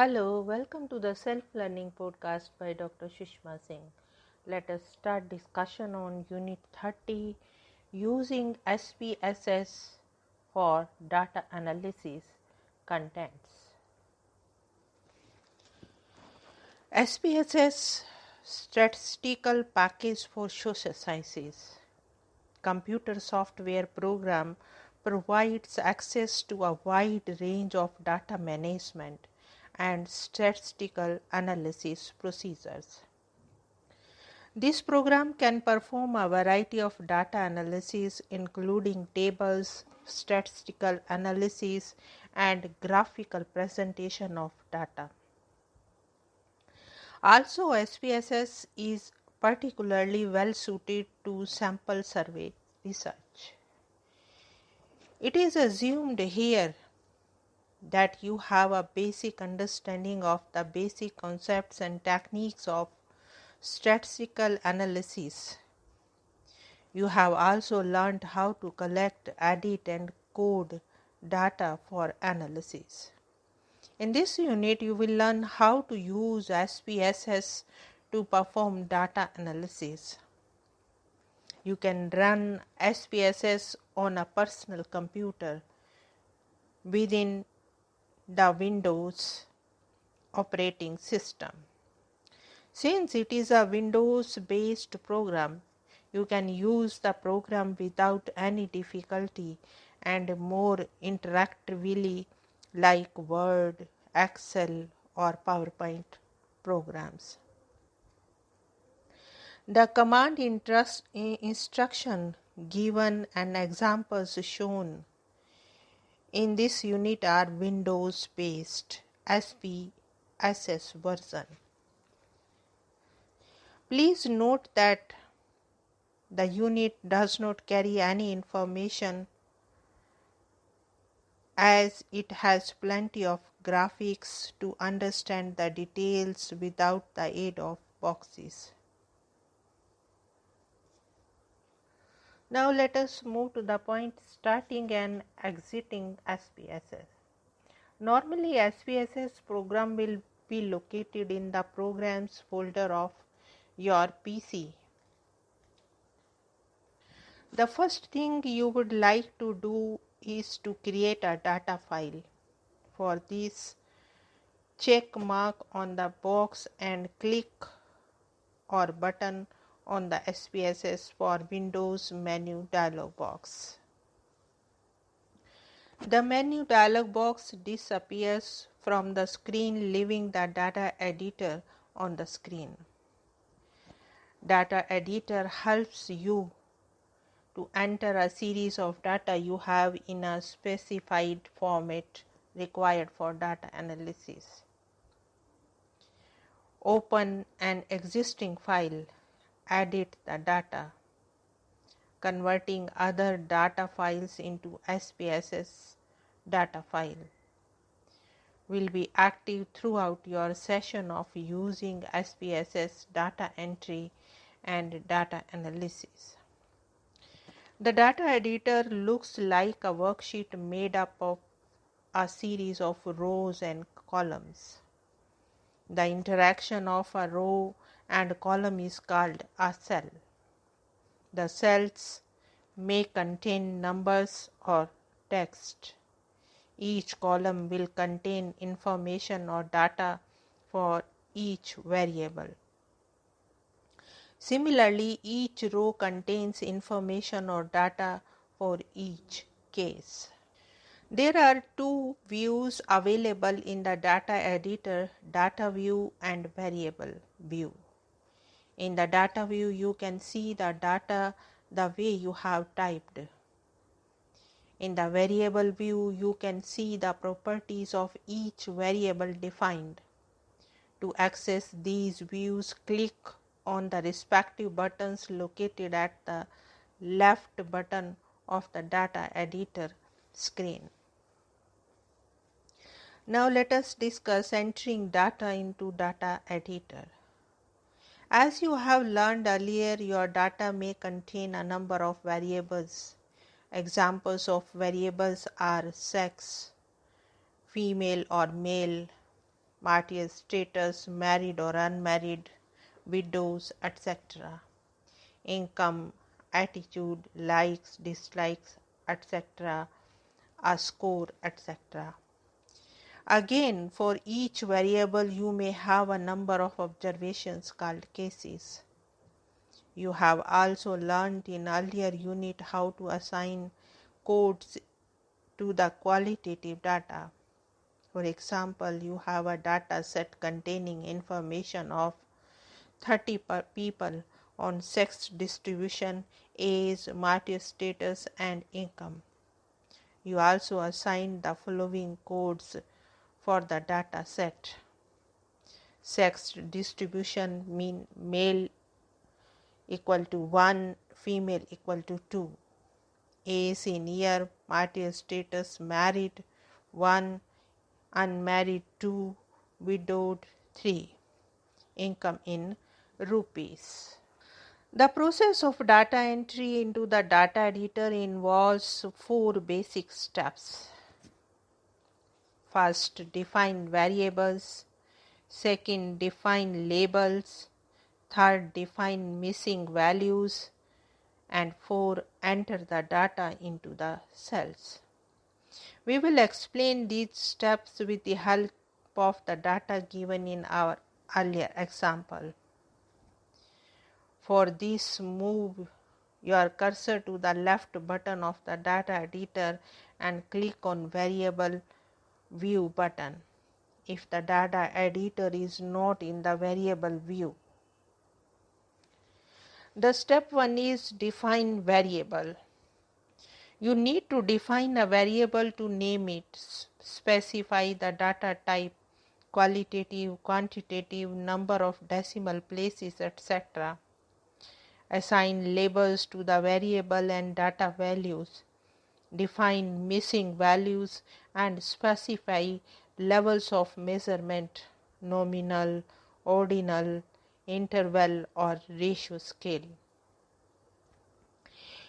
Hello, welcome to the Self-Learning Podcast by Dr. Sushma Singh. Let us start discussion on Unit 30, using SPSS for data analysis contents. SPSS Statistical Package for Social Sciences computer software program provides access to a wide range of data management and statistical analysis procedures. This program can perform a variety of data analysis including tables, statistical analysis, and graphical presentation of data. Also, SPSS is particularly well suited to sample survey research. It is assumed here that you have a basic understanding of the basic concepts and techniques of statistical analysis. You have also learned how to collect, edit, and code data for analysis. In this unit, you will learn how to use SPSS to perform data analysis. You can run SPSS on a personal computer within the Windows operating system. Since it is a Windows-based program, you can use the program without any difficulty and more interactively like Word, Excel, or PowerPoint programs. The command instruction given and examples shown in this unit are Windows-based SPSS version. Please note that the unit does not carry any information as it has plenty of graphics to understand the details without the aid of boxes. Now let us move to the point starting and exiting SPSS. Normally SPSS program will be located in the programs folder of your PC. The first thing you would like to do is to create a data file. For this, check mark on the box and click or button on the SPSS for Windows menu dialog box. The menu dialog box disappears from the screen, leaving the data editor on the screen. Data editor helps you to enter a series of data you have in a specified format required for data analysis. Open an existing file, edit the data. Converting other data files into SPSS data file will be active throughout your session of using SPSS data entry and data analysis. The data editor looks like a worksheet made up of a series of rows and columns. The interaction of a row and column is called a cell. The cells may contain numbers or text. Each column will contain information or data for each variable. Similarly, each row contains information or data for each case. There are two views available in the data editor, data view and variable view. In the data view, you can see the data the way you have typed. In the variable view, you can see the properties of each variable defined. To access these views, click on the respective buttons located at the left button of the data editor screen. Now let us discuss entering data into data editor. As you have learned earlier, your data may contain a number of variables. Examples of variables are sex, female or male, marital status, married or unmarried, widows, etc. Income, attitude, likes, dislikes, etc. A score, etc. Again, for each variable you may have a number of observations called cases. You have also learnt in earlier unit how to assign codes to the qualitative data. For example, you have a data set containing information of 30 people on sex distribution, age, marital status, and income. You also assign the following codes for the data set. Sex distribution mean male equal to 1, female equal to 2. Age in year, marital status married 1, unmarried 2, widowed 3. Income in rupees. The process of data entry into the data editor involves 4 basic steps. First, define variables. Second, define labels. Third, define missing values. And 4, enter the data into the cells. We will explain these steps with the help of the data given in our earlier example. For this, move your cursor to the left button of the data editor and click on variable view button if the data editor is not in the variable view. The step 1 is define variable. You need to define a variable to name it, specify the data type, qualitative, quantitative, number of decimal places, etc. Assign labels to the variable and data values. Define missing values and specify levels of measurement, nominal, ordinal, interval, or ratio scale.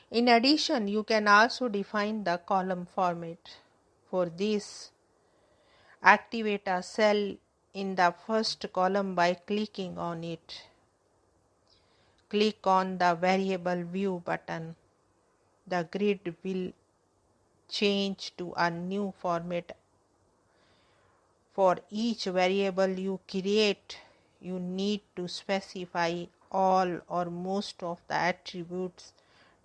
In addition, you can also define the column format. For this, activate a cell in the first column by clicking on it. Click on the variable view button. The grid will change to a new format. For each variable you create, you need to specify all or most of the attributes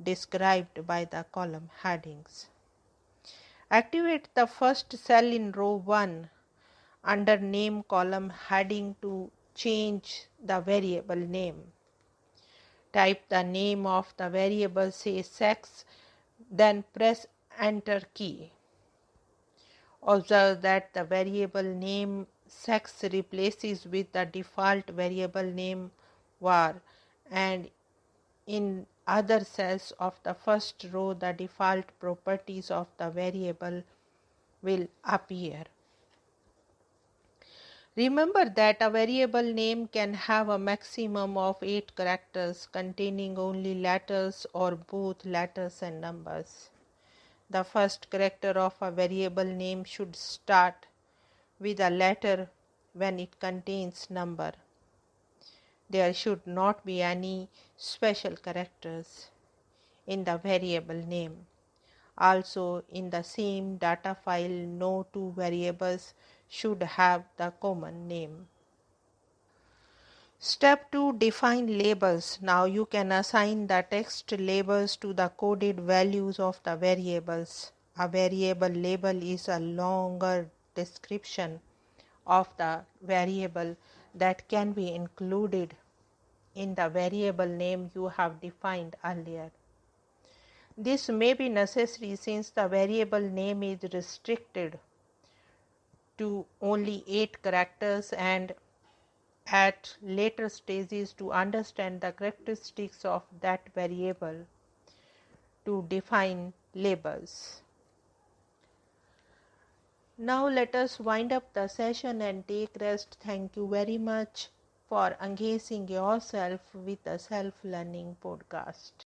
described by the column headings. Activate the first cell in row 1 under name column heading to change the variable name. Type the name of the variable, say sex, then press enter key. Observe that the variable name sex replaces with the default variable name var, and in other cells of the first row the default properties of the variable will appear. Remember that a variable name can have a maximum of 8 characters containing only letters or both letters and numbers. The first character of a variable name should start with a letter when it contains number. There should not be any special characters in the variable name. Also, in the same data file, no 2 variables should have the common name. Step 2. Define labels. Now you can assign the text labels to the coded values of the variables. A variable label is a longer description of the variable that can be included in the variable name you have defined earlier. This may be necessary since the variable name is restricted to only 8 characters, and at later stages to understand the characteristics of that variable to define labels. Now let us wind up the session and take rest. Thank you very much for engaging yourself with the self-learning podcast.